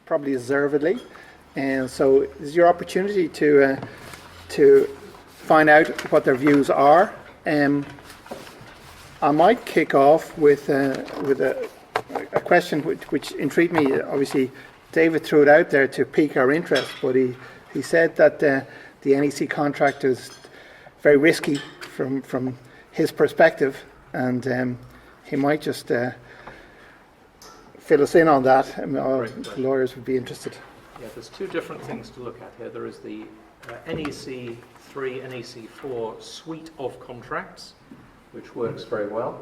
probably deservedly. And so this is your opportunity to find out what their views are. I might kick off with a question which intrigued me. Obviously, David threw it out there to pique our interest, but he said that the NEC contract is very risky from his perspective, and he might just fill us in on that. Our lawyers would be interested. Yeah, there's two different things to look at here. There is the NEC 3, NEC 4 suite of contracts, which works very well.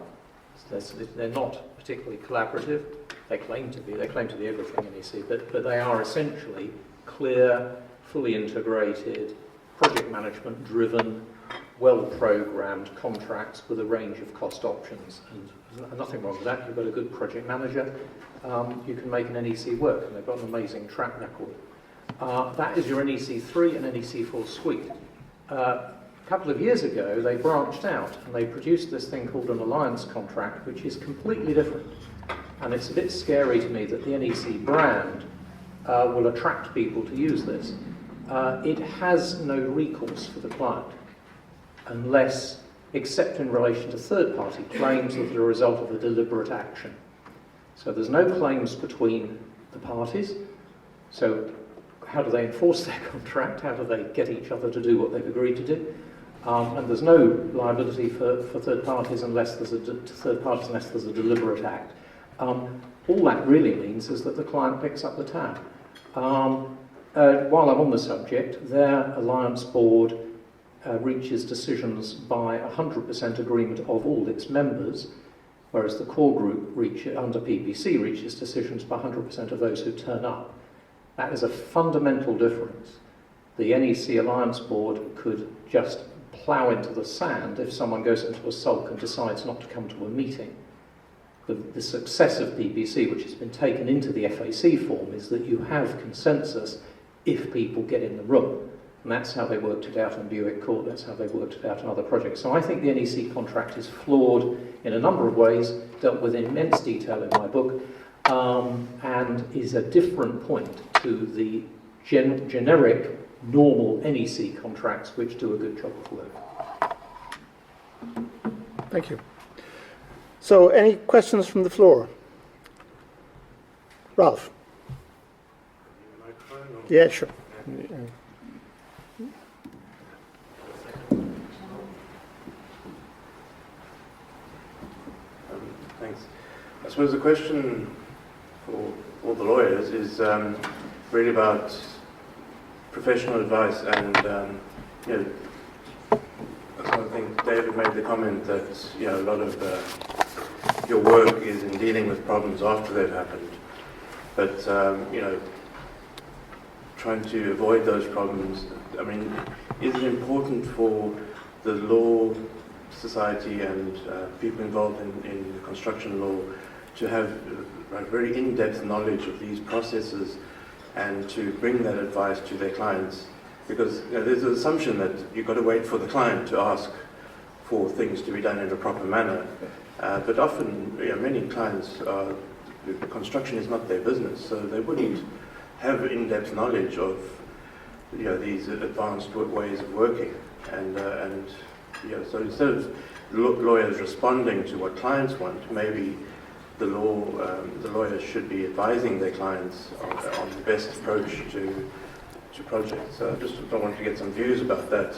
They're not particularly collaborative. They claim to be. They claim to be everything NEC, but they are essentially clear, fully integrated, project management driven, well-programmed contracts with a range of cost options. And there's nothing wrong with that. You've got a good project manager. You can make an NEC work, and they've got an amazing track record. That is your NEC 3 and NEC 4 suite. A couple of years ago, they branched out and they produced this thing called an alliance contract, which is completely different. And it's a bit scary to me that the NEC brand will attract people to use this. It has no recourse for the client, unless, except in relation to third-party claims that are a result of a deliberate action. So there's no claims between the parties. So how do they enforce their contract? How do they get each other to do what they've agreed to do? And there's no liability for third parties unless there's a deliberate act. All that really means is that the client picks up the tab. While I'm on the subject, their alliance board reaches decisions by 100% agreement of all its members, whereas the core group under PPC reaches decisions by 100% of those who turn up. That is a fundamental difference. The NEC Alliance Board could just plough into the sand if someone goes into a sulk and decides not to come to a meeting. The success of PPC, which has been taken into the FAC form, is that you have consensus if people get in the room. And that's how they worked it out in Buick Court, that's how they worked it out in other projects. So I think the NEC contract is flawed in a number of ways, dealt with in immense detail in my book, and is a different point to the generic, normal NEC contracts which do a good job of work. Thank you. So, any questions from the floor? Ralph? Yeah, sure. Thanks. I suppose the question for all the lawyers is really about professional advice, and I think David made the comment that a lot of your work is in dealing with problems after they've happened, but trying to avoid those problems. I mean, is it important for the law society and people involved in construction law to have a very in-depth knowledge of these processes and to bring that advice to their clients? Because there's an assumption that you've got to wait for the client to ask for things to be done in a proper manner. But often, many clients, construction is not their business, so they wouldn't have in-depth knowledge of these advanced ways of working. And so instead of lawyers responding to what clients want, maybe the lawyers should be advising their clients on the best approach to projects. So I just want to get some views about that.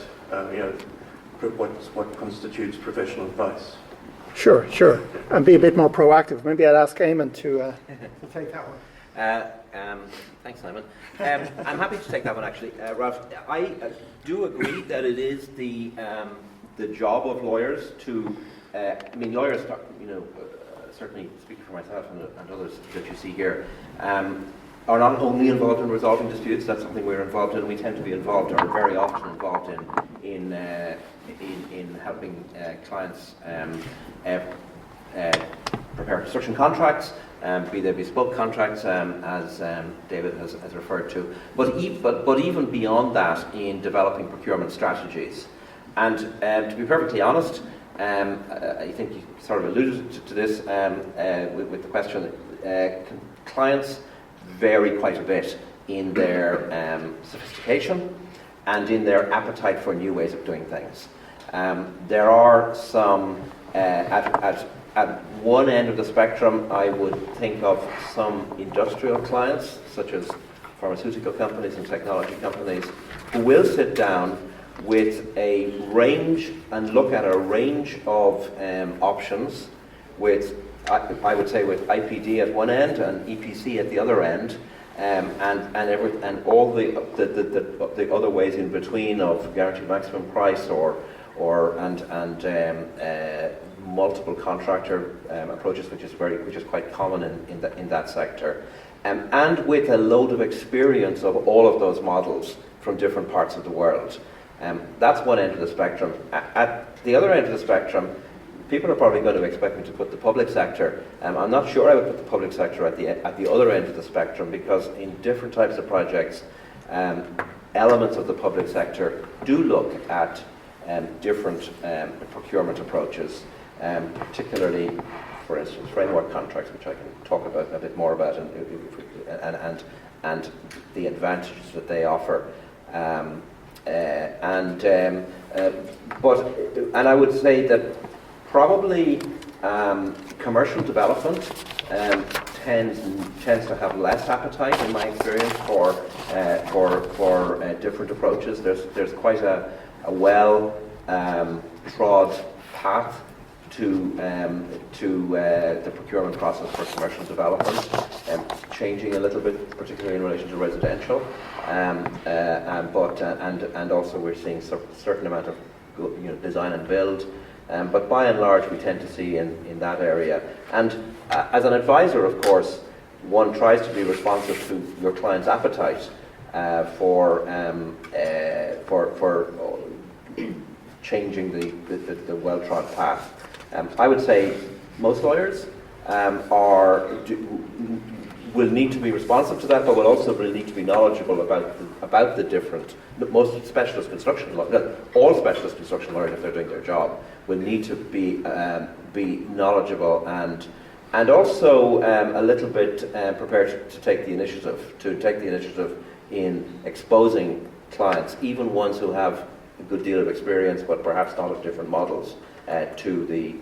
What constitutes professional advice? Sure. And be a bit more proactive. Maybe I'd ask Eamon to take that one. Thanks, Simon. I'm happy to take that one, actually. Ralph, I do agree that it is the job of lawyers to, lawyers, certainly speaking for myself and others that you see here, are not only involved in resolving disputes. That's something we're involved in. We tend to be involved, or very often involved in helping clients prepare construction contracts, be they bespoke contracts, as David has referred to, but even beyond that, in developing procurement strategies. And to be perfectly honest, I think you sort of alluded to this with the question. Clients vary quite a bit in their sophistication and in their appetite for new ways of doing things. There are some, at one end of the spectrum, I would think of some industrial clients, such as pharmaceutical companies and technology companies, who will sit down with a range and look at a range of options with, I would say, with IPD at one end and EPC at the other end, and all the other ways in between of guaranteed maximum price or multiple contractor approaches, which is quite common in that sector, and with a load of experience of all of those models from different parts of the world. That's one end of the spectrum. At the other end of the spectrum, people are probably going to expect me to put the public sector. I'm not sure I would put the public sector at the other end of the spectrum, because in different types of projects, elements of the public sector do look at different procurement approaches, particularly, for instance, framework contracts, which I can talk about a bit more about, and the advantages that they offer. And I would say that probably commercial development tends to have less appetite, in my experience, for different approaches. There's quite a well trod path to the procurement process for commercial development, changing a little bit, particularly in relation to residential, and also we're seeing a certain amount of design and build, but by and large we tend to see in that area. And as an advisor, of course, one tries to be responsive to your client's appetite for changing the well-trod path. I would say most lawyers will need to be responsive to that, but will also really need to be knowledgeable about the different. Most specialist construction lawyers, all specialist construction lawyers, if they're doing their job, will need to be knowledgeable and also a little bit prepared to take the initiative in exposing clients, even ones who have a good deal of experience, but perhaps not of different models, to the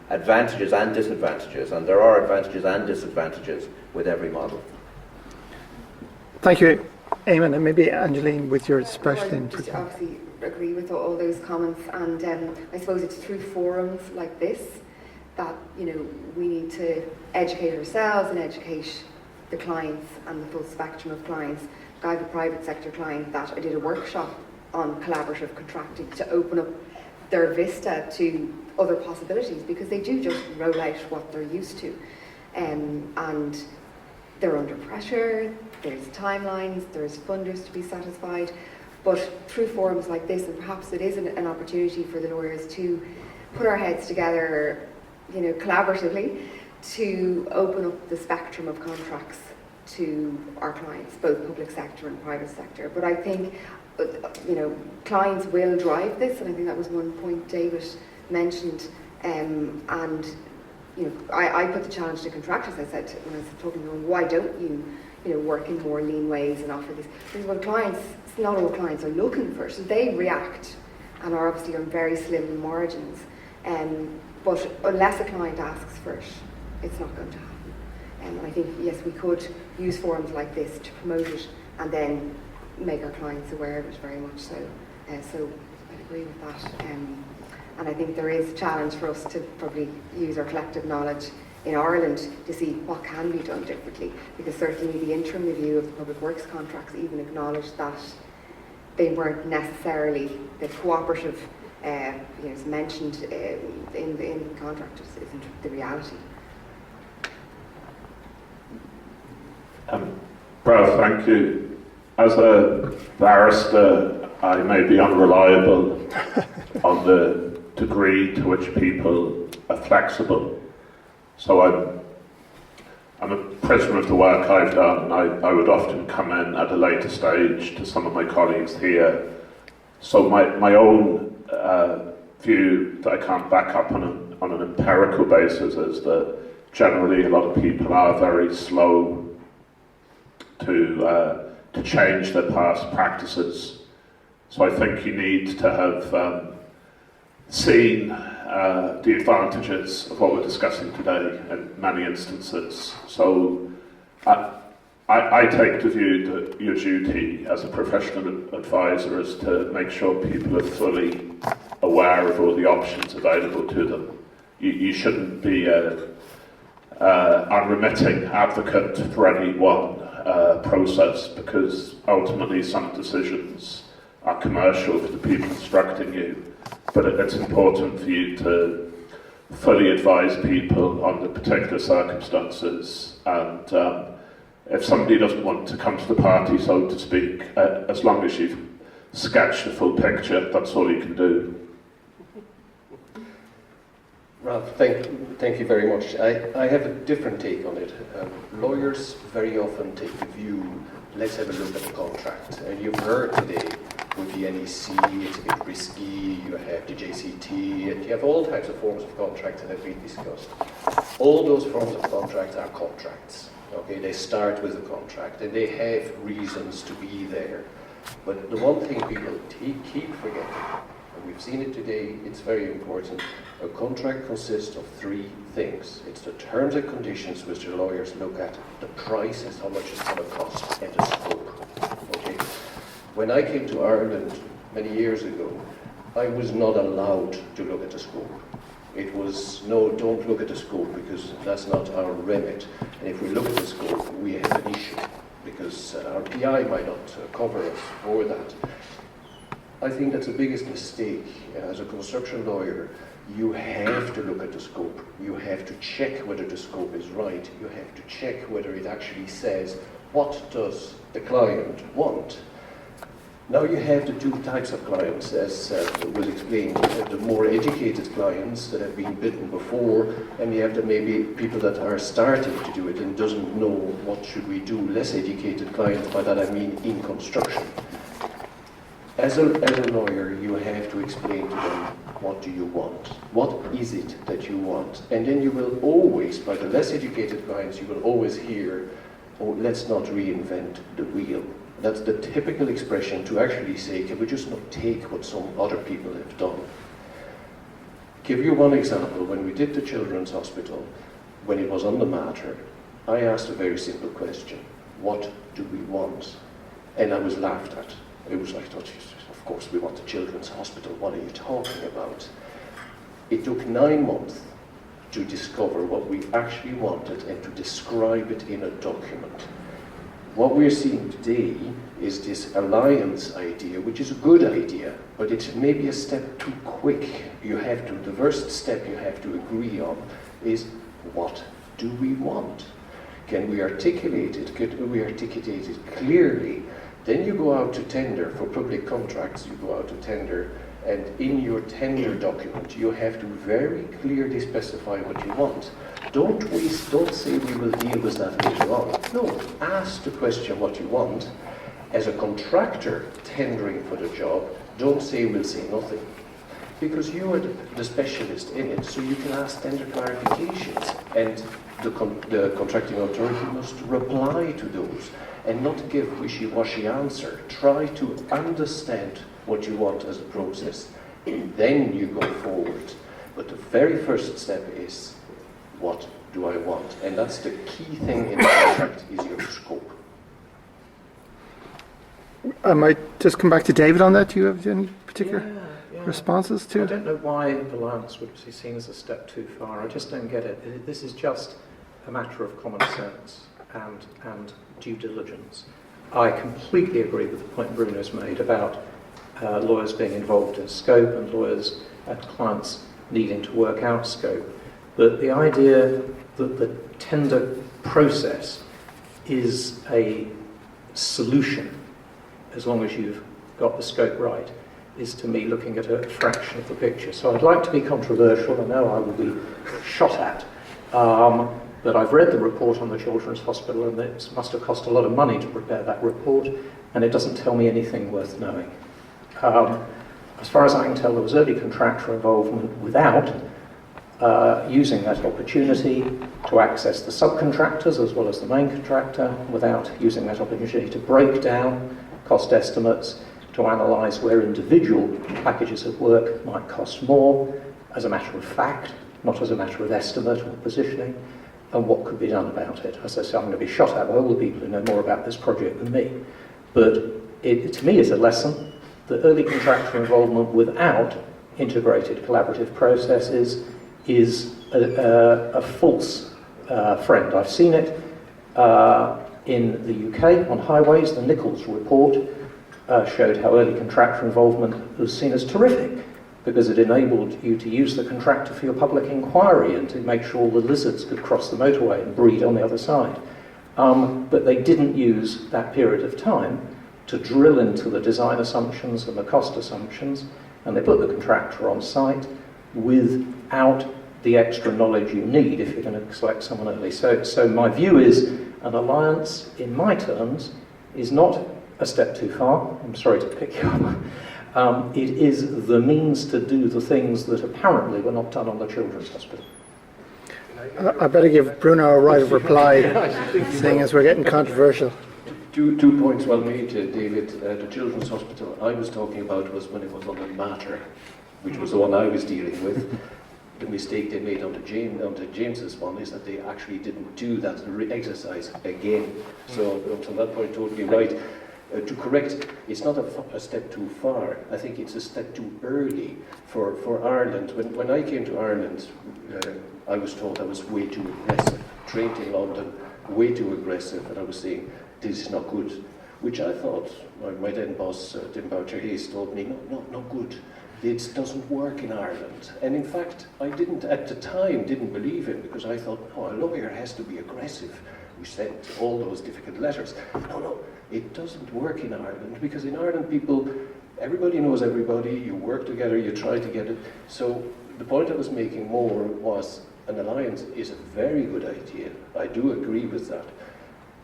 advantages and disadvantages, and there are advantages and disadvantages with every model. Thank you, Eamon, and maybe Angeline with your special I just obviously agree with all those comments, and I suppose it's through forums like this that we need to educate ourselves and educate the clients and the full spectrum of clients. I have a private sector client that I did a workshop on collaborative contracting to open up their vista to other possibilities, because they do just roll out what they're used to, and they're under pressure, there's timelines, there's funders to be satisfied, but through forums like this, and perhaps it is an opportunity for the lawyers to put our heads together, collaboratively, to open up the spectrum of contracts to our clients, both public sector and private sector. But I think clients will drive this, and I think that was one point David mentioned. I put the challenge to contractors. I said when I was talking to them, why don't you, work in more lean ways and offer this? Because what clients, not all clients are looking for, so they react and are obviously on very slim margins. But unless a client asks for it, it's not going to happen. And I think, yes, we could use forums like this to promote it and then make our clients aware of it, very much so. So I agree with that. And I think there is a challenge for us to probably use our collective knowledge in Ireland to see what can be done differently, because certainly the interim review of the public works contracts even acknowledged that they weren't necessarily the cooperative, as mentioned in the contract, isn't the reality. Brad, thank you. As a barrister, I may be unreliable on the degree to which people are flexible. So I'm a prisoner of the work I've done. I would often come in at a later stage to some of my colleagues here. So my own view that I can't back up on an empirical basis is that generally a lot of people are very slow to change their past practices. So I think you need to have seen the advantages of what we're discussing today in many instances. So I take the view that your duty as a professional advisor is to make sure people are fully aware of all the options available to them. You shouldn't be an unremitting advocate for any one process, because ultimately some decisions are commercial for the people instructing you, but it's important for you to fully advise people on the particular circumstances, and if somebody doesn't want to come to the party, so to speak, as long as you've sketched the full picture, that's all you can do. Ralph, thank you very much. I have a different take on it. Lawyers very often take the view, let's have a look at the contract. And you've heard today with the NEC, it's a bit risky, you have the JCT, and you have all types of forms of contracts that have been discussed. All those forms of contracts are contracts. Okay, they start with a contract, and they have reasons to be there. But the one thing people keep forgetting, and we've seen it today, it's very important. A contract consists of three things. It's the terms and conditions which the lawyers look at, the price is how much it's going to cost, and the scope. Okay. When I came to Ireland many years ago, I was not allowed to look at the scope. It was, no, don't look at the scope because that's not our remit. And if we look at the scope, we have an issue because our PI might not cover us for that. I think that's the biggest mistake. As a construction lawyer, you have to look at the scope. You have to check whether the scope is right. You have to check whether it actually says, what does the client want? Now you have the two types of clients, as was explained. You have the more educated clients that have been bitten before, and you have the maybe people that are starting to do it and doesn't know what should we do. Less educated clients, by that I mean in construction. As a lawyer, you have to explain to them, what do you want? What is it that you want? And then you will always, by the less educated clients, you will always hear, oh, let's not reinvent the wheel. That's the typical expression to actually say, can we just not take what some other people have done? Give you one example. When we did the Children's Hospital, when it was on the matter, I asked a very simple question. What do we want? And I was laughed at. It was like, oh, Jesus, of course we want the Children's Hospital. What are you talking about? It took 9 months to discover what we actually wanted and to describe it in a document. What we're seeing today is this alliance idea, which is a good idea, but it's maybe a step too quick. The first step you have to agree on is, what do we want? Can we articulate it? Can we articulate it clearly? Then you go out to tender for public contracts, you go out to tender, and in your tender document, you have to very clearly specify what you want. Don't say we will deal with that later on. No, ask the question what you want. As a contractor tendering for the job, don't say we'll say nothing. Because you are the specialist in it, so you can ask tender clarifications. And the contracting authority must reply to those and not give wishy-washy answer. Try to understand what you want as a process, and then you go forward. But the very first step is, what do I want? And that's the key thing in the contract, is your scope. I might just come back to David on that. Do you have any particular responses to I it? don't know why alliance would be seen as a step too far. I just don't get it. This is just a matter of common sense and due diligence. I completely agree with the point Bruno's made about lawyers being involved in scope and lawyers and clients needing to work out scope. But the idea that the tender process is a solution, as long as you've got the scope right, is to me looking at a fraction of the picture. So I'd like to be controversial. I know I will be shot at. But I've read the report on the Children's Hospital, and it must have cost a lot of money to prepare that report, and it doesn't tell me anything worth knowing. As far as I can tell, there was early contractor involvement without using that opportunity to access the subcontractors as well as the main contractor, without using that opportunity to break down cost estimates, to analyse where individual packages of work might cost more, as a matter of fact, not as a matter of estimate or positioning, and what could be done about it. As I say, I'm going to be shot at by all the people who know more about this project than me. But it, to me, is a lesson that early contractor involvement without integrated collaborative processes is a false friend. I've seen it in the UK on highways. The Nichols report showed how early contractor involvement was seen as terrific, because it enabled you to use the contractor for your public inquiry and to make sure the lizards could cross the motorway and breed on the other side. But they didn't use that period of time to drill into the design assumptions and the cost assumptions, and they put the contractor on site without the extra knowledge you need if you're going to select someone early. So my view is an alliance, in my terms, is not a step too far. I'm sorry to pick you up. It is the means to do the things that apparently were not done on the Children's Hospital. I better give Bruno a right of reply, seeing as we're getting controversial. Two points well made, David. The Children's Hospital I was talking about was when it was on the Mater, which was the one I was dealing with. The mistake they made onto James's one is that they actually didn't do that exercise again. So from that point, totally right. To correct, it's not a step too far. I think it's a step too early for Ireland. When I came to Ireland, I was told I was way too aggressive. Trained in London, way too aggressive, and I was saying, this is not good. Which I thought, my then boss, Tim Boucher-Hayes, told me, not good. It doesn't work in Ireland. And in fact, I didn't, at the time, didn't believe him, because I thought, a lawyer has to be aggressive. We sent all those difficult letters. No, it doesn't work in Ireland, because in Ireland everybody knows everybody, you work together, you try to get it. So the point I was making more was an alliance is a very good idea. I do agree with that.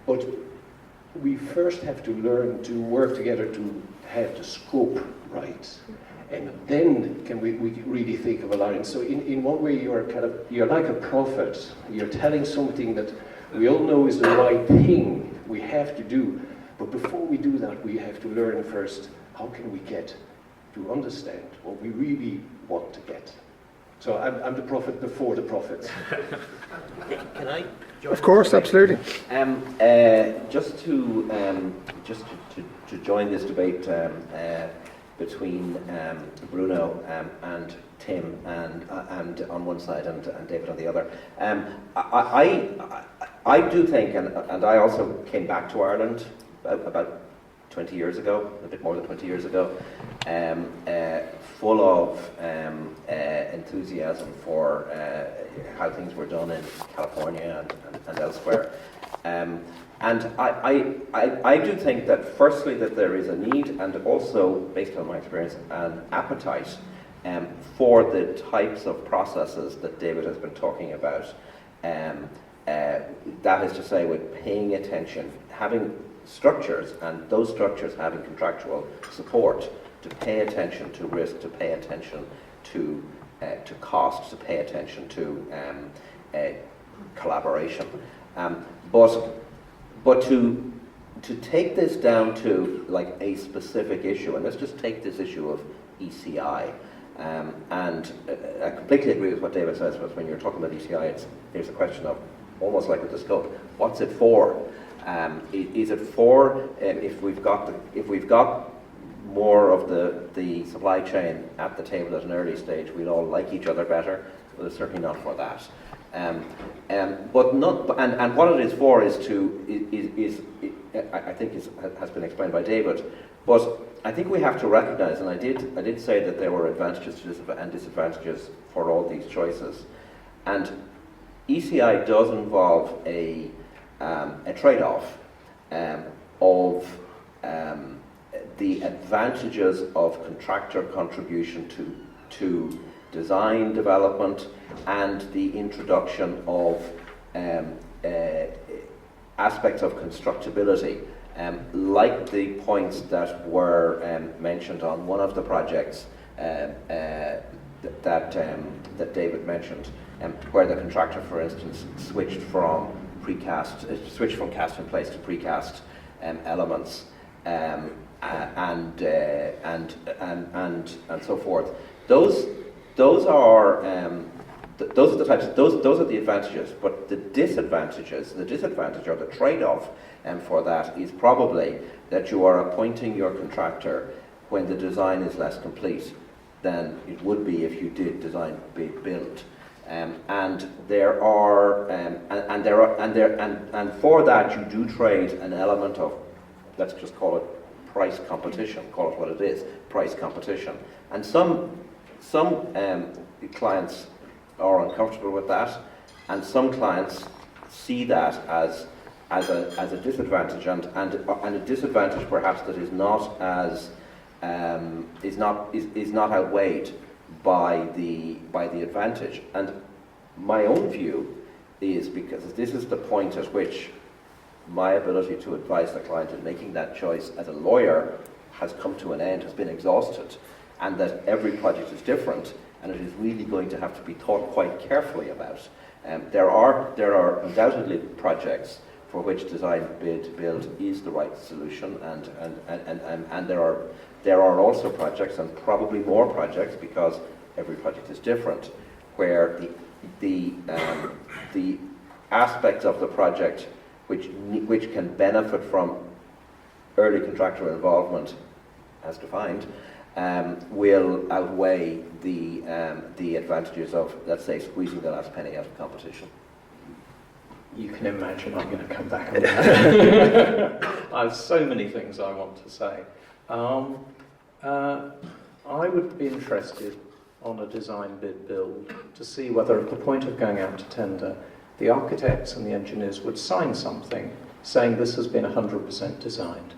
But we first have to learn to work together to have the scope right. And then can we really think of alliance. So in one way you're like a prophet. You're telling something that we all know is the right thing we have to do. But before we do that, we have to learn first, how can we get to understand what we really want to get. So I'm the prophet before the prophets. Can I join? Of course, absolutely. Just to join this debate between Bruno and Tim and on one side and David on the other. I do think, and I also came back to Ireland about 20 years ago, a bit more than 20 years ago, full of enthusiasm for how things were done in California and elsewhere. And I do think that firstly that there is a need, and also based on my experience, an appetite for the types of processes that David has been talking about. That is to say, with paying attention, having structures, and those structures having contractual support to pay attention to risk, to pay attention to cost, to pay attention to collaboration. But to take this down to like a specific issue, and let's just take this issue of ECI, and I completely agree with what David says, but when you're talking about ECI, there's a question of, almost like with the scope, what's it for? Is it for if we've got more of the supply chain at the table at an early stage, we'll all like each other better? Well, it's certainly not for that. But not, and what it is for is I think has been explained by David. But I think we have to recognise, and I did say that there were advantages and disadvantages for all these choices, and ECI does involve a trade-off of the advantages of contractor contribution to design development and the introduction of aspects of constructability, like the points that were mentioned on one of the projects that David mentioned, where the contractor, for instance, switched from cast in place to precast elements, and so forth. Those are the advantages, but the disadvantage or the trade-off for that is probably that you are appointing your contractor when the design is less complete than it would be if you did design bid build. And for that you do trade an element of, let's just call it price competition, call it what it is, price competition. And some clients are uncomfortable with that, and some clients see that as a disadvantage, and a disadvantage perhaps that is not as is not outweighed by the advantage. And my own view is, because this is the point at which my ability to advise the client in making that choice as a lawyer has come to an end, has been exhausted, and that every project is different, and it is really going to have to be thought quite carefully about. There are undoubtedly projects for which design bid build is the right solution, and there are also projects, and probably more projects, because every project is different, where the aspects of the project which can benefit from early contractor involvement, as defined, will outweigh the advantages of, let's say, squeezing the last penny out of competition. You can imagine I'm going to come back on that. I have so many things I want to say. I would be interested on a design bid build to see whether at the point of going out to tender, the architects and the engineers would sign something saying this has been 100% designed.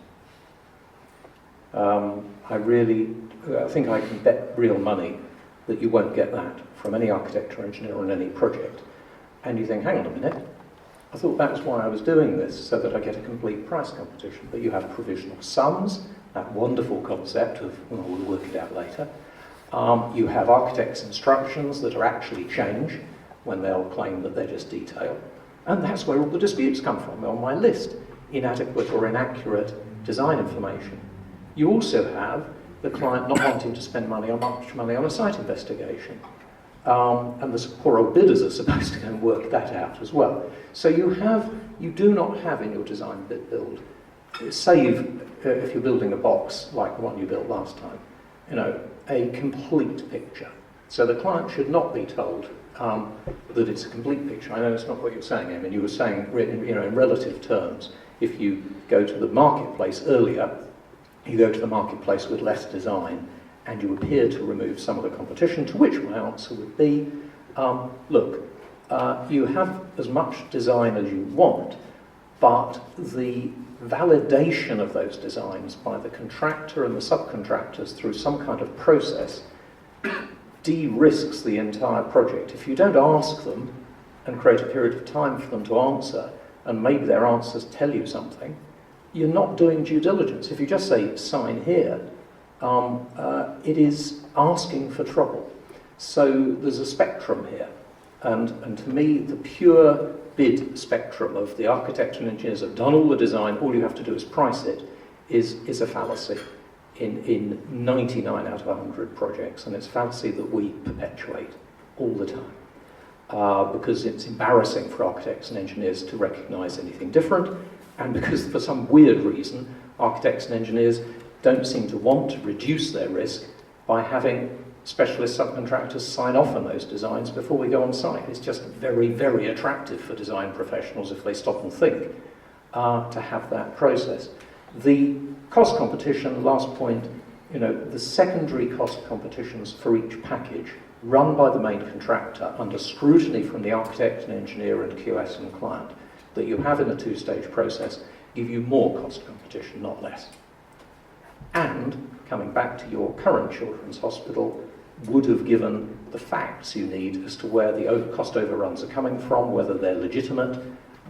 I think I can bet real money that you won't get that from any architect or engineer on any project. And you think, hang on a minute, I thought that was why I was doing this, so that I get a complete price competition. But you have provisional sums, that wonderful concept of, well, we'll work it out later. You have architects' instructions that are actually change when they'll claim that they're just detail. And that's where all the disputes come from on my list, inadequate or inaccurate design information. You also have the client not wanting to spend much money on a site investigation. And the poor old bidders are supposed to go and work that out as well. So you do not have in your design bid build, save if you're building a box like the one you built last time, a complete picture. So the client should not be told that it's a complete picture. I know it's not what you're saying, Eamon. You were saying, in relative terms, if you go to the marketplace earlier, you go to the marketplace with less design, and you appear to remove some of the competition, to which my answer would be, look, you have as much design as you want, but the validation of those designs by the contractor and the subcontractors through some kind of process de-risks the entire project. If you don't ask them and create a period of time for them to answer, and maybe their answers tell you something, you're not doing due diligence. If you just say, sign here, it is asking for trouble. So there's a spectrum here. And to me, the pure bid spectrum of the architects and engineers have done all the design, all you have to do is price it, is a fallacy in 99 out of 100 projects. And it's a fallacy that we perpetuate all the time. Because it's embarrassing for architects and engineers to recognise anything different, and because for some weird reason, architects and engineers don't seem to want to reduce their risk by having specialist subcontractors sign off on those designs before we go on site. It's just very, very attractive for design professionals, if they stop and think, to have that process. The cost competition, last point, the secondary cost competitions for each package run by the main contractor under scrutiny from the architect and engineer and QS and client that you have in a two-stage process give you more cost competition, not less. And, coming back to your current children's hospital, would have given the facts you need as to where the cost overruns are coming from, whether they're legitimate,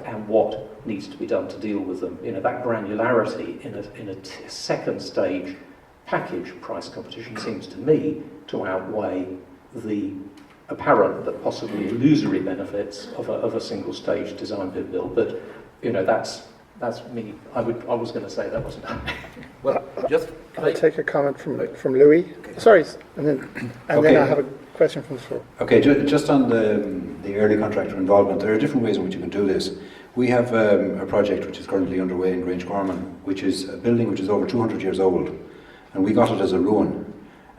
and what needs to be done to deal with them. That granularity in a second stage package price competition seems to me to outweigh the apparent but possibly illusory benefits of a single stage design bid build. But that's me. I was going to say that wasn't happening. Well, just I'll take a comment from Louis. Sorry, and then I have a question from the floor. Okay, just on the early contractor involvement, there are different ways in which you can do this. We have a project which is currently underway in Grangecorman, which is a building which is over 200 years old, and we got it as a ruin.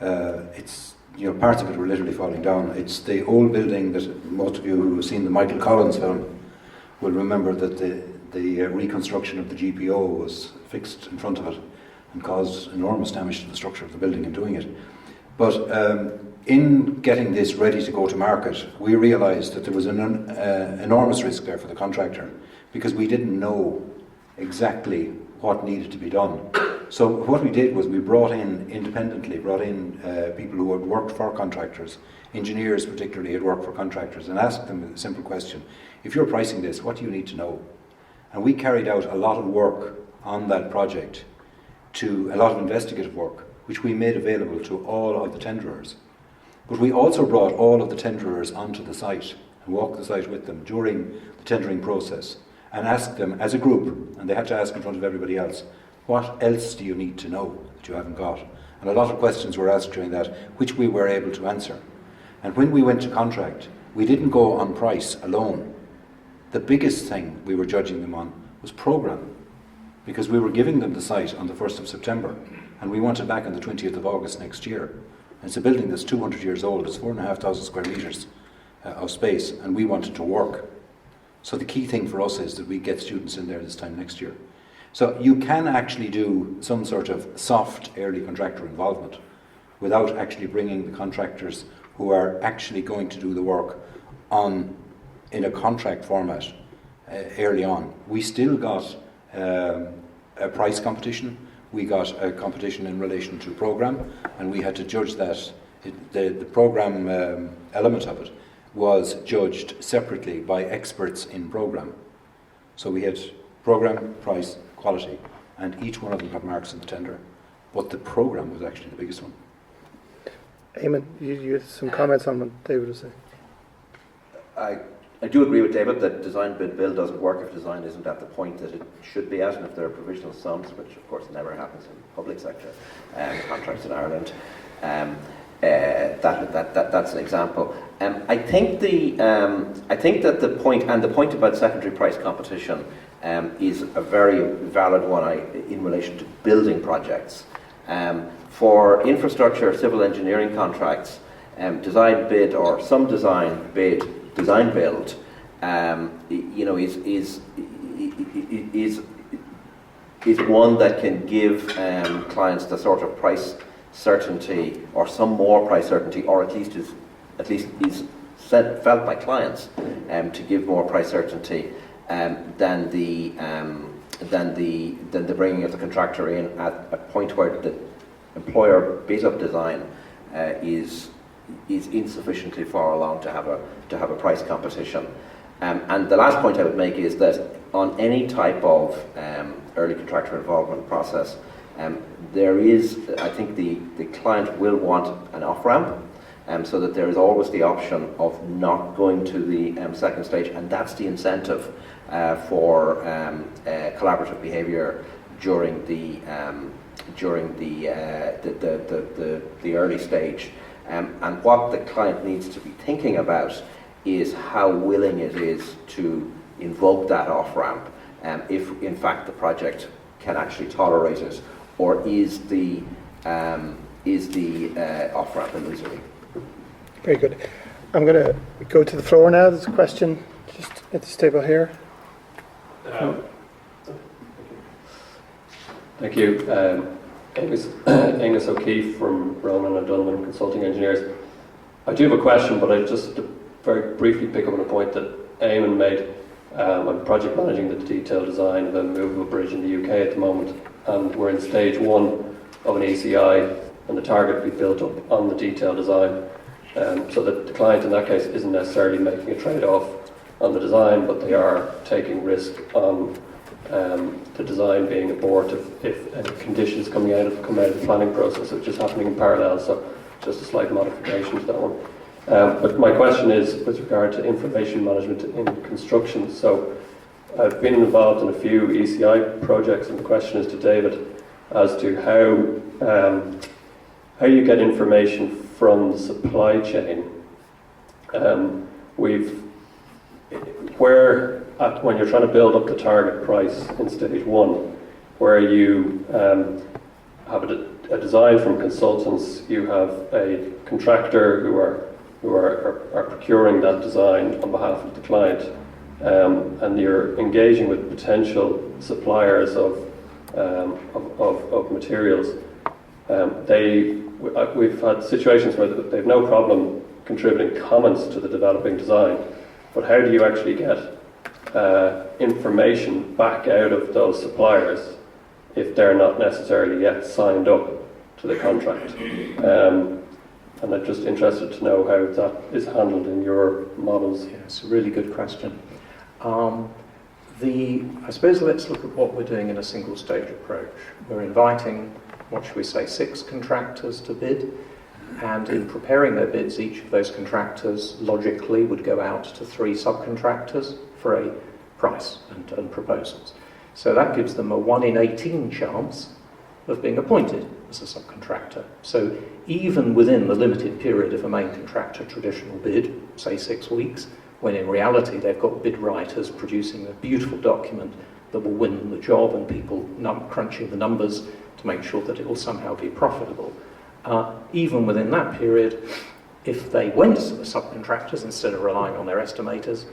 It's parts of it were literally falling down. It's the old building that most of you who have seen the Michael Collins film will remember that the reconstruction of the GPO was fixed in front of it and caused enormous damage to the structure of the building in doing it. But in getting this ready to go to market, we realised that there was an enormous risk there for the contractor, because we didn't know exactly what needed to be done. So what we did was we brought in people who had worked for contractors, engineers particularly had worked for contractors, and asked them a simple question: if you're pricing this, what do you need to know? And we carried out a lot of work on that project, a lot of investigative work, which we made available to all of the tenderers. But we also brought all of the tenderers onto the site and walked the site with them during the tendering process and asked them as a group, and they had to ask in front of everybody else, what else do you need to know that you haven't got? And a lot of questions were asked during that, which we were able to answer. And when we went to contract, we didn't go on price alone. The biggest thing we were judging them on was programme, because we were giving them the site on the 1st of September, and we want it back on the 20th of August next year. And it's a building that's 200 years old, it's 4,500 square metres of space, and we want it to work. So the key thing for us is that we get students in there this time next year. So you can actually do some sort of soft early contractor involvement without actually bringing the contractors who are actually going to do the work on in a contract format early on. We still got a price competition. We got a competition in relation to programme, and we had to judge that. The programme element of it was judged separately by experts in programme. So we had programme, price, quality, and each one of them got marks in the tender. But the programme was actually the biggest one. Eamon, you had some comments on what David was saying. I do agree with David that design bid build doesn't work if design isn't at the point that it should be at, and if there are provisional sums, which of course never happens in public sector contracts in Ireland. That's an example. I think that the point about secondary price competition is a very valid one in relation to building projects. For infrastructure, civil engineering contracts, design bid or some design build, is one that can give clients the sort of price certainty, or some more price certainty, or at least is felt by clients to give more price certainty than the bringing of the contractor in at a point where the employer bit of design is insufficiently far along to have a price competition. And the last point I would make is that on any type of early contractor involvement process, there is, I think the client will want an off-ramp, so that there is always the option of not going to the second stage, and that's the incentive for collaborative behaviour during the early stage. And what the client needs to be thinking about is how willing it is to invoke that off-ramp, if in fact the project can actually tolerate it, or is the off-ramp illusory. Very good. I'm going to go to the floor now. There's a question just at this table here. Thank you. Angus O'Keefe from Ronan and Donovan Consulting Engineers. I do have a question, but I just very briefly pick up on a point that Eamon made. I'm project managing the detailed design of a movable bridge in the UK at the moment, and we're in stage 1 of an ECI, and the target will be built up on the detailed design, so that the client in that case isn't necessarily making a trade-off on the design, but they are taking risk on the design being abortive if any conditions come out of the planning process, which is happening in parallel. So just a slight modification to that one. But my question is with regard to information management in construction. So I've been involved in a few ECI projects, and the question is to David as to how you get information from the supply chain. When you're trying to build up the target price in stage one, where you have a design from consultants, you have a contractor who are procuring that design on behalf of the client, and you're engaging with potential suppliers of materials. We've had situations where they've no problem contributing comments to the developing design, but how do you actually get information back out of those suppliers if they're not necessarily yet signed up to the contract? And I'm just interested to know how that is handled in your models. Yeah, it's a really good question. I suppose let's look at what we're doing in a single stage approach. We're inviting, what should we say, 6 contractors to bid, and in preparing their bids, each of those contractors logically would go out to 3 subcontractors for a price and proposals. So that gives them a 1 in 18 chance of being appointed as a subcontractor. So even within the limited period of a main contractor traditional bid, say 6 weeks, when in reality they've got bid writers producing a beautiful document that will win them the job and people crunching the numbers to make sure that it will somehow be profitable. Even within that period, if they went to the subcontractors instead of relying on their estimators,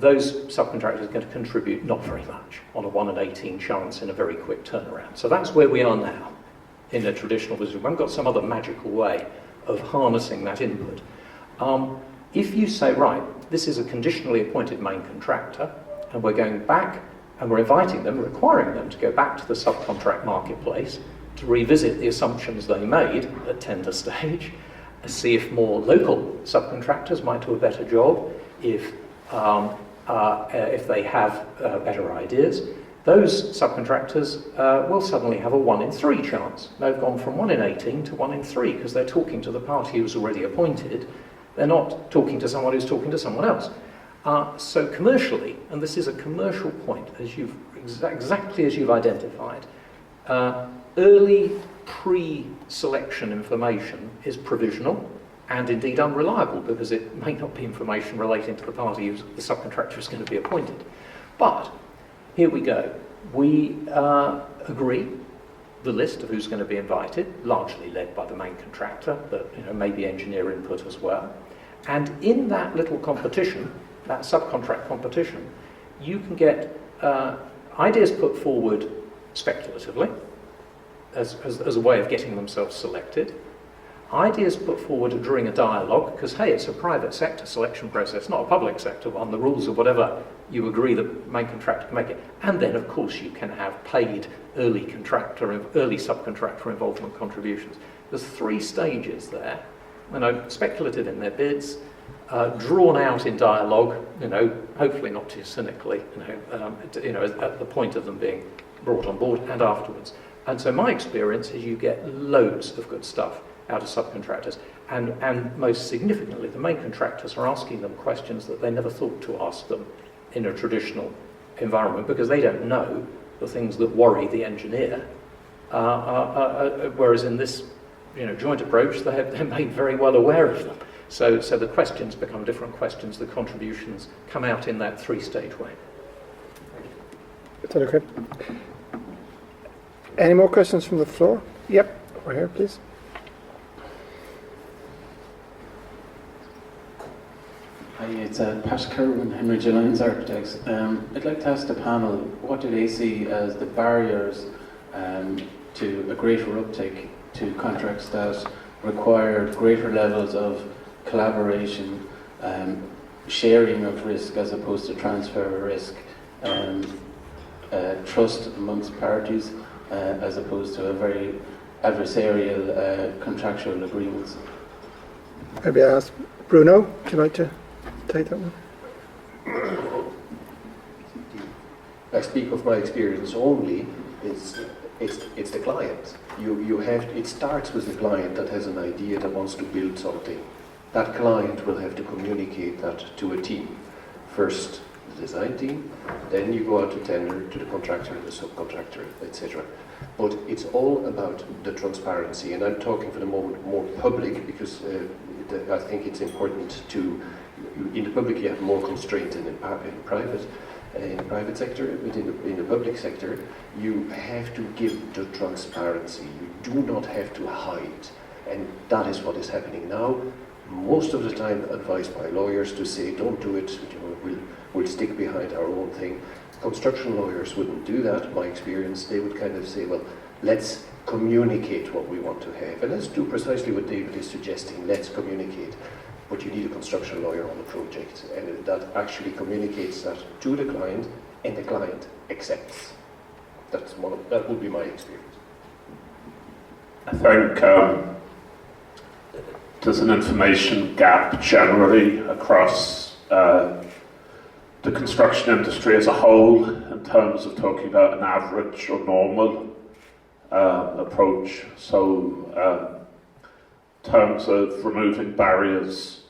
those subcontractors are going to contribute not very much on a 1 in 18 chance in a very quick turnaround. So that's where we are now in a traditional business. We haven't got some other magical way of harnessing that input. If you say, right, this is a conditionally appointed main contractor, and we're going back and we're inviting them, requiring them to go back to the subcontract marketplace to revisit the assumptions they made at tender stage, see if more local subcontractors might do a better job, if they have better ideas, those subcontractors will suddenly have a 1 in 3 chance. They've gone from 1 in 18 to 1 in 3 because they're talking to the party who's already appointed. They're not talking to someone who's talking to someone else. So commercially, and this is a commercial point, exactly as you've identified, early pre-selection information is provisional and indeed unreliable because it may not be information relating to the party who's the subcontractor is going to be appointed. But here we go. We agree the list of who's going to be invited, largely led by the main contractor, but maybe engineer input as well. And in that little competition, that subcontract competition, you can get ideas put forward speculatively as a way of getting themselves selected. Ideas put forward during a dialogue, because hey, it's a private sector selection process, not a public sector one. The rules of whatever you agree the main contractor can make it. And then, of course, you can have paid early subcontractor involvement contributions. There's 3 stages there. Speculative in their bids, drawn out in dialogue. Hopefully not too cynically. At the point of them being brought on board and afterwards. And so my experience is you get loads of good stuff out of subcontractors, and most significantly, the main contractors are asking them questions that they never thought to ask them in a traditional environment because they don't know the things that worry the engineer. Whereas in this, joint approach, they're made very well aware of them. So the questions become different questions. The contributions come out in that 3-stage way. Is that okay? Any more questions from the floor? Yep, over here, please. Hi, it's Pat Kerwin, Henry J. Lyons Architects. I'd like to ask the panel, what do they see as the barriers to a greater uptake to contracts that require greater levels of collaboration, sharing of risk as opposed to transfer of risk, trust amongst parties as opposed to a very adversarial contractual agreements? Maybe I ask Bruno, would you like to take that one? I speak of my experience only. It's the client. It starts with the client that has an idea that wants to build something, that client will have to communicate that to a team. First, the design team, then you go out to tender to the contractor, the subcontractor, etc. But it's all about the transparency, and I'm talking for the moment more public because I think it's important to, in the public you have more constraint than in private. In the private sector, but in the public sector, you have to give the transparency. You do not have to hide, and that is what is happening now. Most of the time, advised by lawyers to say, "Don't do it. We'll stick behind our own thing." Construction lawyers wouldn't do that. My experience, they would kind of say, "Well, let's communicate what we want to have, and let's do precisely what David is suggesting. Let's communicate." But you need a construction lawyer on the project, and that actually communicates that to the client, and the client accepts. That would be my experience. I think there's an information gap generally across the construction industry as a whole in terms of talking about an average or normal approach. So in terms of removing barriers,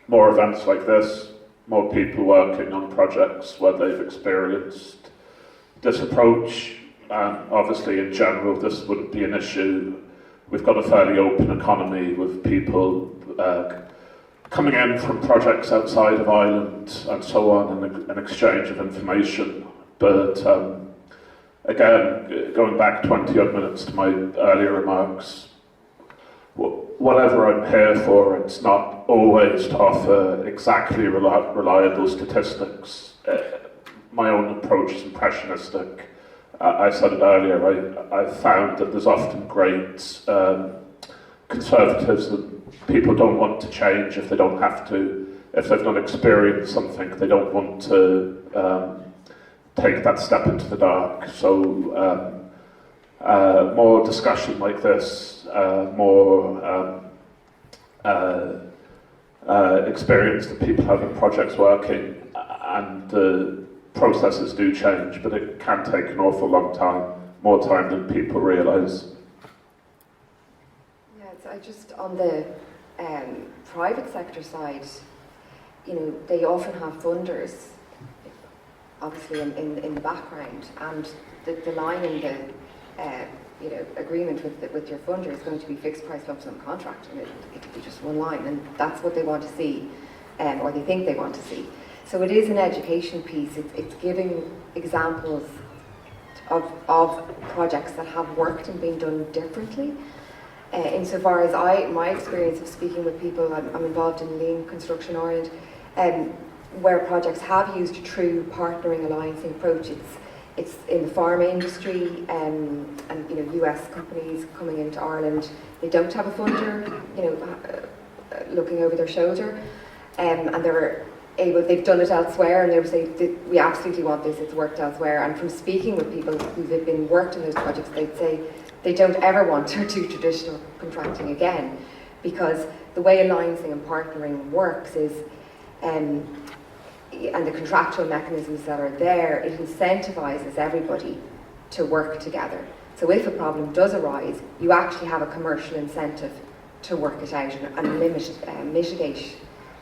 more events like this, more people working on projects where they've experienced this approach. Obviously, in general, this wouldn't be an issue. We've got a fairly open economy with people coming in from projects outside of Ireland and so on, and an exchange of information. But again, going back 20 odd minutes to my earlier remarks, whatever I'm here for, it's not always to offer exactly reliable statistics. My own approach is impressionistic. I said it earlier, I found that there's often great conservatism. People don't want to change if they don't have to. If they've not experienced something, they don't want to take that step into the dark. So more discussion like this, more experience that people have in projects working, and the processes do change, but it can take an awful long time, more time than people realise. Yeah, I just on the private sector side, they often have funders, obviously in the background, and the line in the agreement with your funder is going to be fixed price lump sum contract, and it could be just one line, and that's what they want to see, or they think they want to see. So it is an education piece. It's giving examples of projects that have worked and been done differently. Insofar as my experience of speaking with people, I'm involved in Lean Construction Ireland, where projects have used a true partnering alliancing approach. It's in the pharma industry, and US companies coming into Ireland, they don't have a funder, looking over their shoulder, and they've done it elsewhere, and they would say, "We absolutely want this, it's worked elsewhere." And from speaking with people who've been worked on those projects, they'd say they don't ever want to do traditional contracting again, because the way alliancing and partnering works is, and the contractual mechanisms that are there, it incentivizes everybody to work together. So if a problem does arise, you actually have a commercial incentive to work it out and mitigate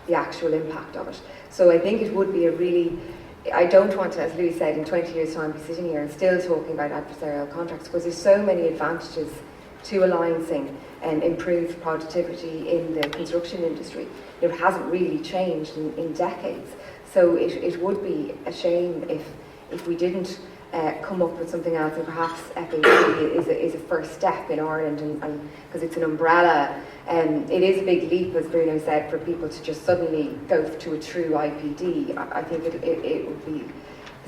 the actual impact of it. So I think it would be I don't want to, as Louis said, in 20 years' time be sitting here and still talking about adversarial contracts, because there's so many advantages to alliancing and improved productivity in the construction industry. It hasn't really changed in decades. So it would be a shame if we didn't come up with something else, and perhaps FAC is a first step in Ireland, and because it's an umbrella. It is a big leap, as Bruno said, for people to just suddenly go to a true IPD. I think it would be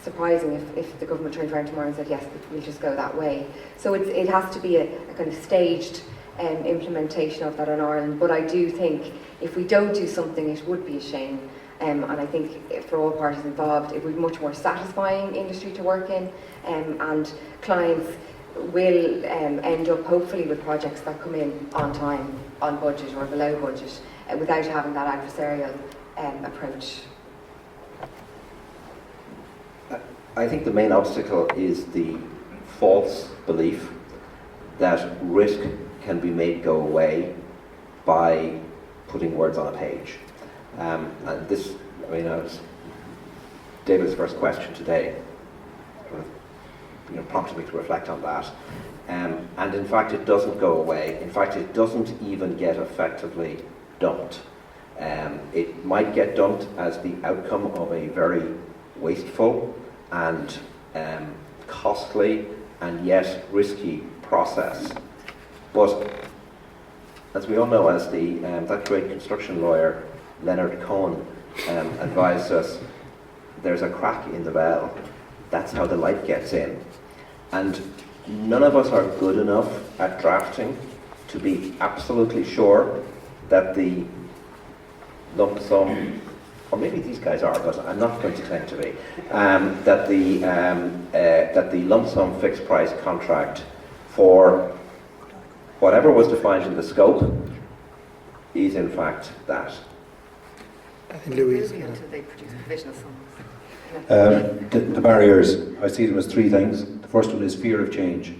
surprising if the government turned around tomorrow and said, yes, we'll just go that way. So it has to be a kind of staged implementation of that in Ireland. But I do think if we don't do something, it would be a shame. And I think for all parties involved, it would be much more satisfying industry to work in, and clients will end up hopefully with projects that come in on time, on budget or below budget, without having that adversarial approach. I think the main obstacle is the false belief that risk can be made go away by putting words on a page. And this, I mean, was David's first question today sort of, prompted me to reflect on that. And in fact, it doesn't go away. In fact, it doesn't even get effectively dumped. It might get dumped as the outcome of a very wasteful and costly and yet risky process. But as we all know, as that great construction lawyer Leonard Cohen advised us, there's a crack in the bell. That's how the light gets in. And none of us are good enough at drafting to be absolutely sure that the lump sum, or maybe these guys are, but I'm not going to claim to be, that the lump sum fixed price contract for whatever was defined in the scope is in fact that. I think Louise. Until they produce provisional sums. The barriers, I see them as three things. The first one is fear of change.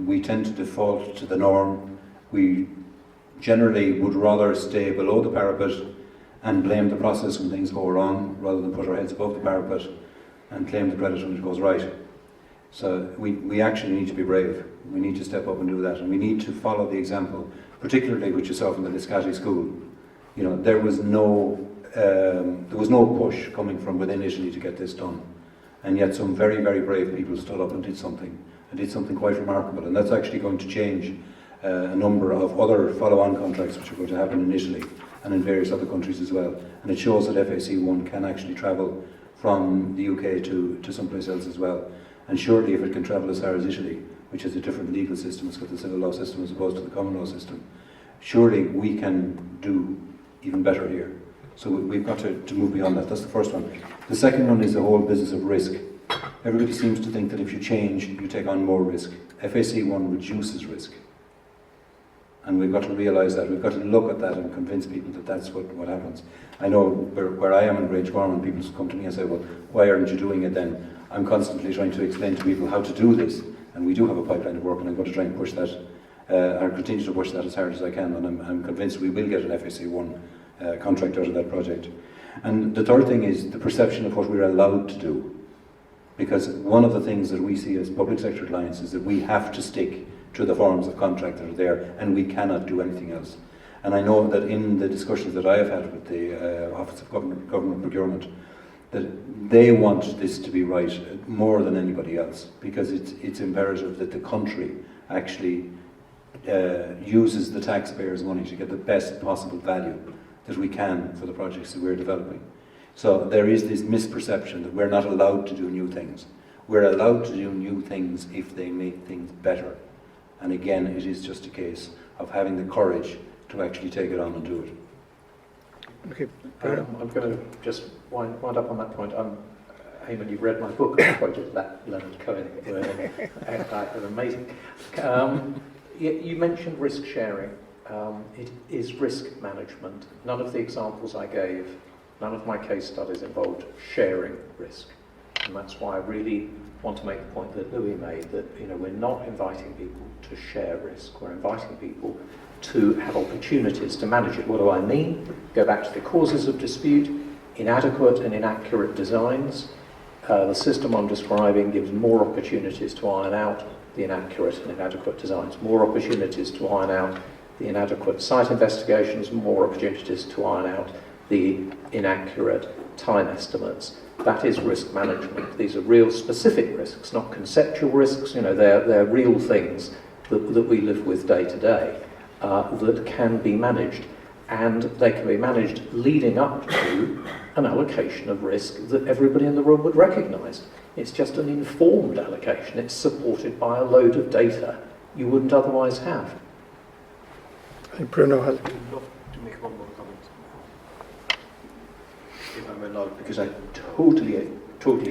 We tend to default to the norm. We generally would rather stay below the parapet and blame the process when things go wrong, rather than put our heads above the parapet and claim the credit when it goes right. So we actually need to be brave. We need to step up and do that, and we need to follow the example, particularly which you saw from the Liscati school. There was no push coming from within Italy to get this done, and yet some very, very brave people stood up and did something quite remarkable, and that's actually going to change a number of other follow-on contracts which are going to happen in Italy and in various other countries as well. And it shows that FAC1 can actually travel from the UK to someplace else as well. And surely if it can travel as far as Italy, which has a different legal system, it's got the civil law system as opposed to the common law system, surely we can do even better here. So we've got to move beyond that. That's the first one. The second one is the whole business of risk. Everybody seems to think that if you change, you take on more risk. FAC1 reduces risk. And we've got to realise that. We've got to look at that and convince people that that's what happens. I know where I am in Grangecorman, people come to me and say, well, why aren't you doing it then? I'm constantly trying to explain to people how to do this. And we do have a pipeline of work, and I'm going to try and push that, or continue to push that as hard as I can. And I'm convinced we will get an FAC1 contract out of that project. And the third thing is the perception of what we're allowed to do. Because one of the things that we see as public sector clients is that we have to stick to the forms of contract that are there, and we cannot do anything else. And I know that in the discussions that I have had with the Office of Government Procurement, that they want this to be right more than anybody else, because it's imperative that the country actually uses the taxpayers' money to get the best possible value that we can for the projects that we're developing. So there is this misperception that we're not allowed to do new things. We're allowed to do new things if they make things better. And again, it is just a case of having the courage to actually take it on and do it. Okay. I'm going to just wind up on that point. Eamon, you've read my book. I quoted Leonard Cohen. Amazing. You mentioned risk sharing. It is risk management. None of the examples I gave, none of my case studies involved sharing risk. And that's why I really want to make the point that Louis made, that we're not inviting people to share risk. We're inviting people to have opportunities to manage it. What do I mean? Go back to the causes of dispute, inadequate and inaccurate designs. The system I'm describing gives more opportunities to iron out the inaccurate and inadequate designs, more opportunities to iron out the inadequate site investigations, more opportunities to iron out the inaccurate time estimates. That is risk management. These are real specific risks, not conceptual risks. They're real things that we live with day to day that can be managed. And they can be managed leading up to an allocation of risk that everybody in the room would recognise. It's just an informed allocation. It's supported by a load of data you wouldn't otherwise have. I think Bruno has. I'd love to make one more comment, if I'm allowed, because I totally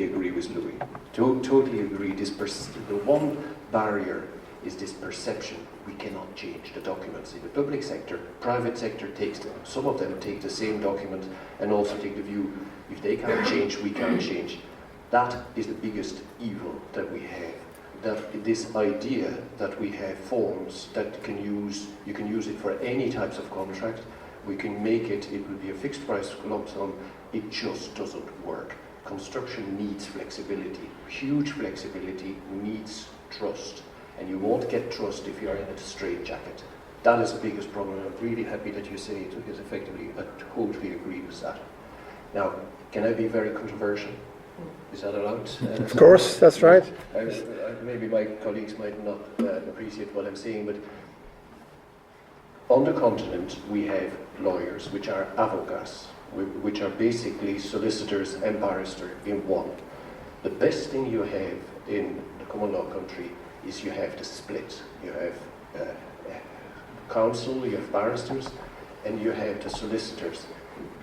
agree with Louis. Totally agree. The one barrier is this perception. We cannot change the documents. In the public sector, private sector takes them. Some of them take the same document and also take the view, if they can't change, we can't change. That is the biggest evil that we have. That this idea that we have forms that you can use it for any types of contract, we can make it, it will be a fixed price lump sum, it just doesn't work. Construction needs flexibility. Huge flexibility needs trust. And you won't get trust if you're in a straitjacket. That is the biggest problem. I'm really happy that you say it, because effectively I totally agree with that. Now, can I be very controversial? Is that allowed? Of course, that's right. Maybe my colleagues might not appreciate what I'm saying, but on the continent we have lawyers which are avocats, which are basically solicitors and barristers in one. The best thing you have in the common law country is you have the split. You have counsel, you have barristers, and you have the solicitors.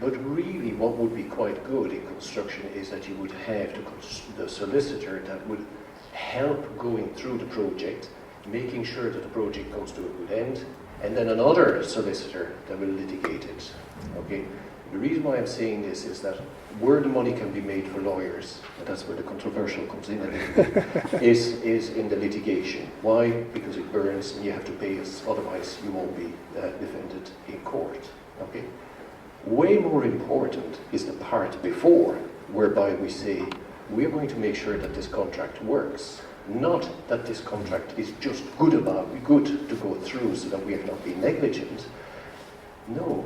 But really what would be quite good in construction is that you would have the solicitor that would help going through the project, making sure that the project comes to a good end, and then another solicitor that will litigate it. Okay? The reason why I'm saying this is that where the money can be made for lawyers, and that's where the controversial comes in, is in the litigation. Why? Because it burns and you have to pay us, otherwise you won't be defended in court. Okay? Way more important is the part before, whereby we say, we're going to make sure that this contract works. Not that this contract is just good to go through so that we have not been negligent. No,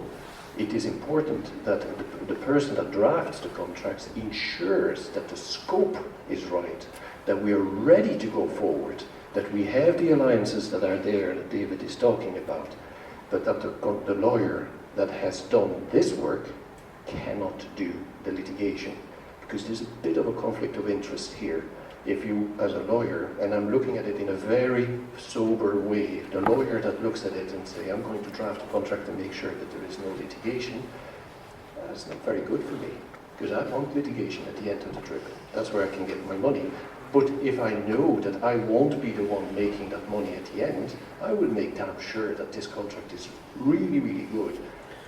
it is important that the person that drafts the contracts ensures that the scope is right, that we are ready to go forward, that we have the alliances that are there that David is talking about, but that the lawyer that has done this work cannot do the litigation, because there's a bit of a conflict of interest here. If you, as a lawyer, and I'm looking at it in a very sober way, the lawyer that looks at it and say, I'm going to draft a contract and make sure that there is no litigation, that's not very good for me, because I want litigation at the end of the trip. That's where I can get my money. But if I know that I won't be the one making that money at the end, I will make damn sure that this contract is really, really good.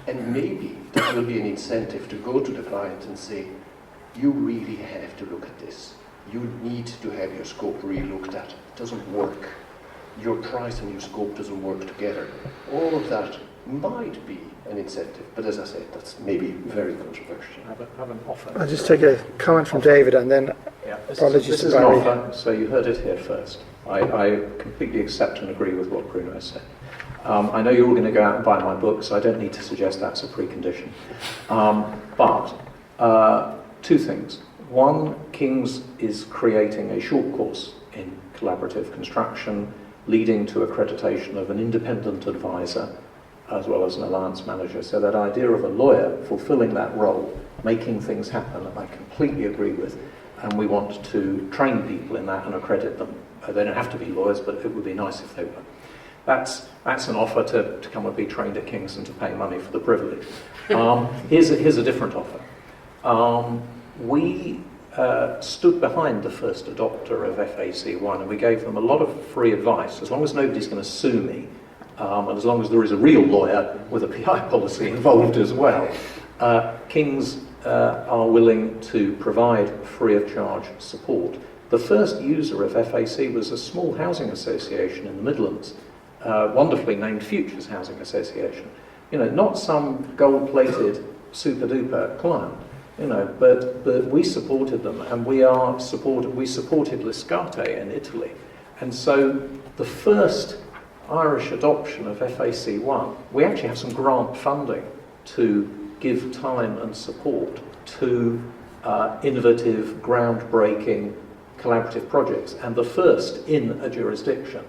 And maybe that will be an incentive to go to the client and say, you really have to look at this. You need to have your scope re-looked at. It doesn't work. Your price and your scope doesn't work together. All of that might be an incentive, but as I said, that's maybe very controversial. Have an offer. I'll just take a comment from David and then apologies This to is an Barry. offer, so you heard it here first. I completely accept and agree with what Bruno has said. I know you're all going to go out and buy my book, so I don't need to suggest that's a precondition. But two things. One, King's is creating a short course in collaborative construction, leading to accreditation of an independent advisor as well as an alliance manager. So that idea of a lawyer fulfilling that role, making things happen, I completely agree with. And we want to train people in that and accredit them. They don't have to be lawyers, but it would be nice if they were. That's an offer to come and be trained at King's and to pay money for the privilege. Here's a different offer. We stood behind the first adopter of FAC1 and we gave them a lot of free advice. As long as nobody's going to sue me, and as long as there is a real lawyer with a PI policy involved as well, King's are willing to provide free of charge support. The first user of FAC was a small housing association in the Midlands, wonderfully named Futures Housing Association. You know, not some gold-plated super-duper client. You know, but we supported them, and we supported Liscate in Italy. And so the first Irish adoption of FAC1, we actually have some grant funding to give time and support to innovative, groundbreaking, collaborative projects. And the first in a jurisdiction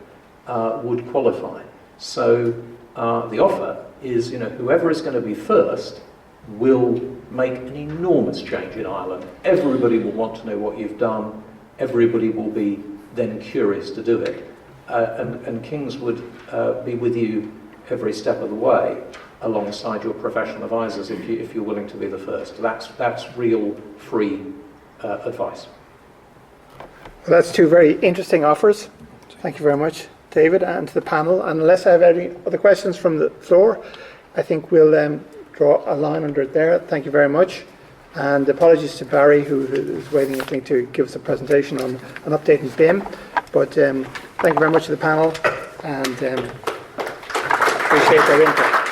would qualify. So the offer is, you know, whoever is going to be first will make an enormous change in Ireland. Everybody will want to know what you've done. Everybody will be then curious to do it. And King's would be with you every step of the way alongside your professional advisors if you're willing to be the first. That's real free advice. Well, that's two very interesting offers. Thank you very much, David, and to the panel. And unless I have any other questions from the floor, I think we'll draw a line under it there. Thank you very much. And apologies to Barry, who is waiting, I think, to give us a presentation on an update in BIM. But thank you very much to the panel, and appreciate their input.